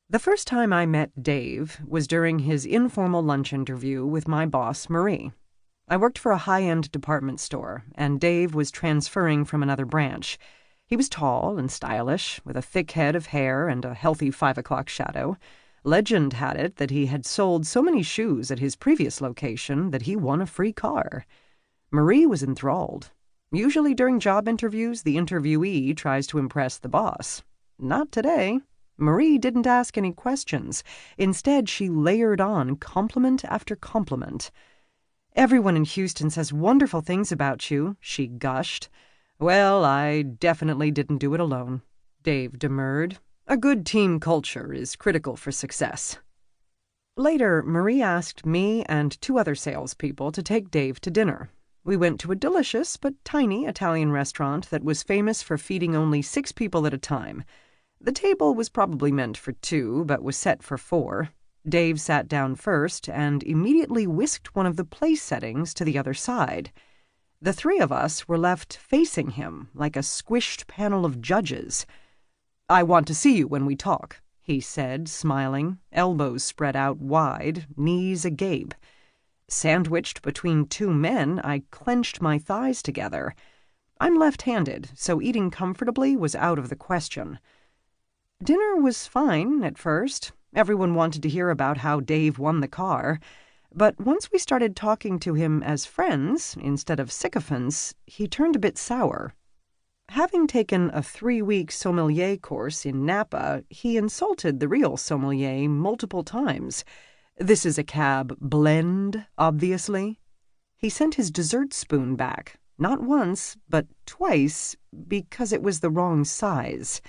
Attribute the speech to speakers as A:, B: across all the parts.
A: The first time I met Dave was during his informal lunch interview with my boss, Marie. I worked for a high-end department store, and Dave was transferring from another branch. He was tall and stylish, with a thick head of hair and a healthy 5 o'clock shadow. Legend had it that he had sold so many shoes at his previous location that he won a free car. Marie was enthralled. Usually during job interviews, the interviewee tries to impress the boss. Not today. Marie didn't ask any questions. Instead, she layered on compliment after compliment. "Everyone in Houston says wonderful things about you," she gushed. "Well, I definitely didn't do it alone," Dave demurred. "A good team culture is critical for success." Later, Marie asked me and 2 other salespeople to take Dave to dinner. We went to a delicious but tiny Italian restaurant that was famous for feeding only 6 people at a time. The table was probably meant for 2, but was set for 4. Dave sat down first and immediately whisked one of the place settings to the other side. The 3 of us were left facing him like a squished panel of judges. "I want to see you when we talk," he said, smiling, elbows spread out wide, knees agape. Sandwiched between 2 men, I clenched my thighs together. I'm left-handed, so eating comfortably was out of the question. Dinner was fine at first. Everyone wanted to hear about how Dave won the car. But once we started talking to him as friends instead of sycophants, he turned a bit sour. Having taken a 3-week sommelier course in Napa, he insulted the real sommelier multiple times. "This is a cab blend, obviously." He sent his dessert spoon back, not once, but twice, because it was the wrong size.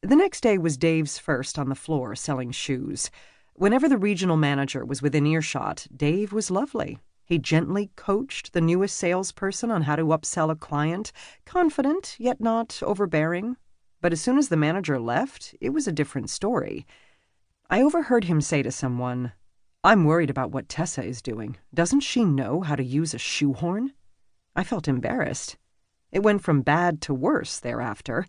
A: The next day was Dave's first on the floor selling shoes. Whenever the regional manager was within earshot, Dave was lovely. He gently coached the newest salesperson on how to upsell a client, confident yet not overbearing. But as soon as the manager left, it was a different story. I overheard him say to someone, "I'm worried about what Tessa is doing. Doesn't she know how to use a shoehorn?" I felt embarrassed. It went from bad to worse thereafter.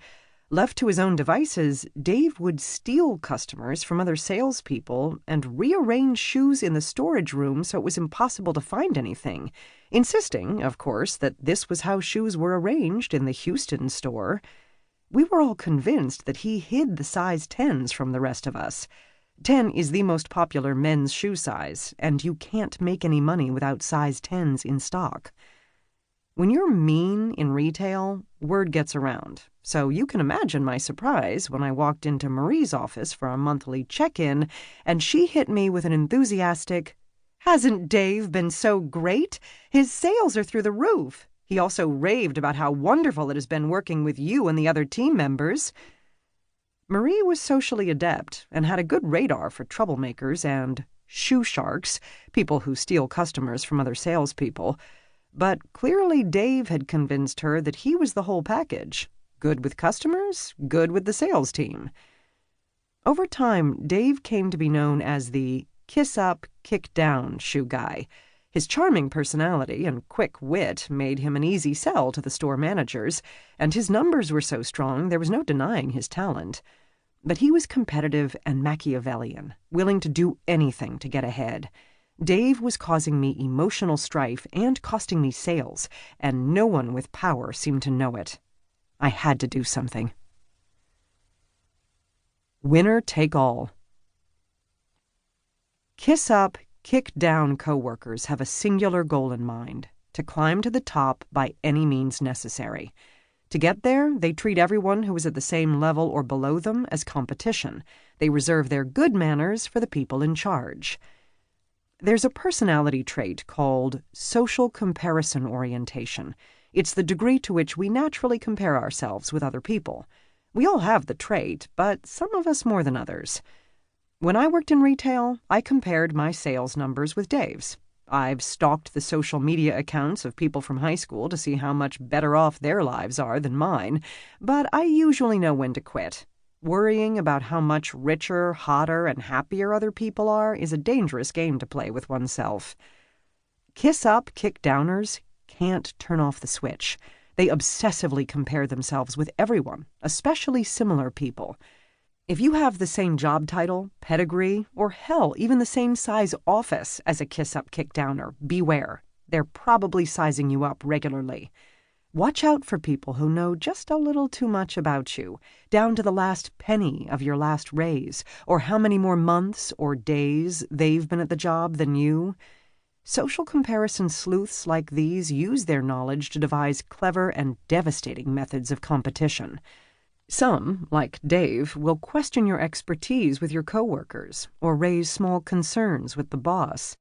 A: Left to his own devices, Dave would steal customers from other salespeople and rearrange shoes in the storage room so it was impossible to find anything, insisting, of course, that this was how shoes were arranged in the Houston store. We were all convinced that he hid the size 10s from the rest of us. 10 is the most popular men's shoe size, and you can't make any money without size 10s in stock. When you're mean in retail, word gets around. So you can imagine my surprise when I walked into Marie's office for a monthly check-in, and she hit me with an enthusiastic, "Hasn't Dave been so great? His sales are through the roof. He also raved about how wonderful it has been working with you and the other team members." Marie was socially adept and had a good radar for troublemakers and shoe sharks, people who steal customers from other salespeople. But clearly Dave had convinced her that he was the whole package. Good with customers, good with the sales team. Over time, Dave came to be known as the kiss-up, kick-down shoe guy. His charming personality and quick wit made him an easy sell to the store managers, and his numbers were so strong there was no denying his talent. But he was competitive and Machiavellian, willing to do anything to get ahead. Dave was causing me emotional strife and costing me sales, and no one with power seemed to know it. I had to do something. Winner take all. Kiss up, kick down coworkers have a singular goal in mind: to climb to the top by any means necessary. To get there, they treat everyone who is at the same level or below them as competition. They reserve their good manners for the people in charge. There's a personality trait called social comparison orientation. It's the degree to which we naturally compare ourselves with other people. We all have the trait, but some of us more than others. When I worked in retail, I compared my sales numbers with Dave's. I've stalked the social media accounts of people from high school to see how much better off their lives are than mine, but I usually know when to quit. Worrying about how much richer, hotter, and happier other people are is a dangerous game to play with oneself. Kiss-up, kick-downers can't turn off the switch. They obsessively compare themselves with everyone, especially similar people. If you have the same job title, pedigree, or hell, even the same size office as a kiss-up, kick-downer, beware. They're probably sizing you up regularly. Watch out for people who know just a little too much about you, down to the last penny of your last raise, or how many more months or days they've been at the job than you. Social comparison sleuths like these use their knowledge to devise clever and devastating methods of competition. Some, like Dave, will question your expertise with your coworkers or raise small concerns with the boss.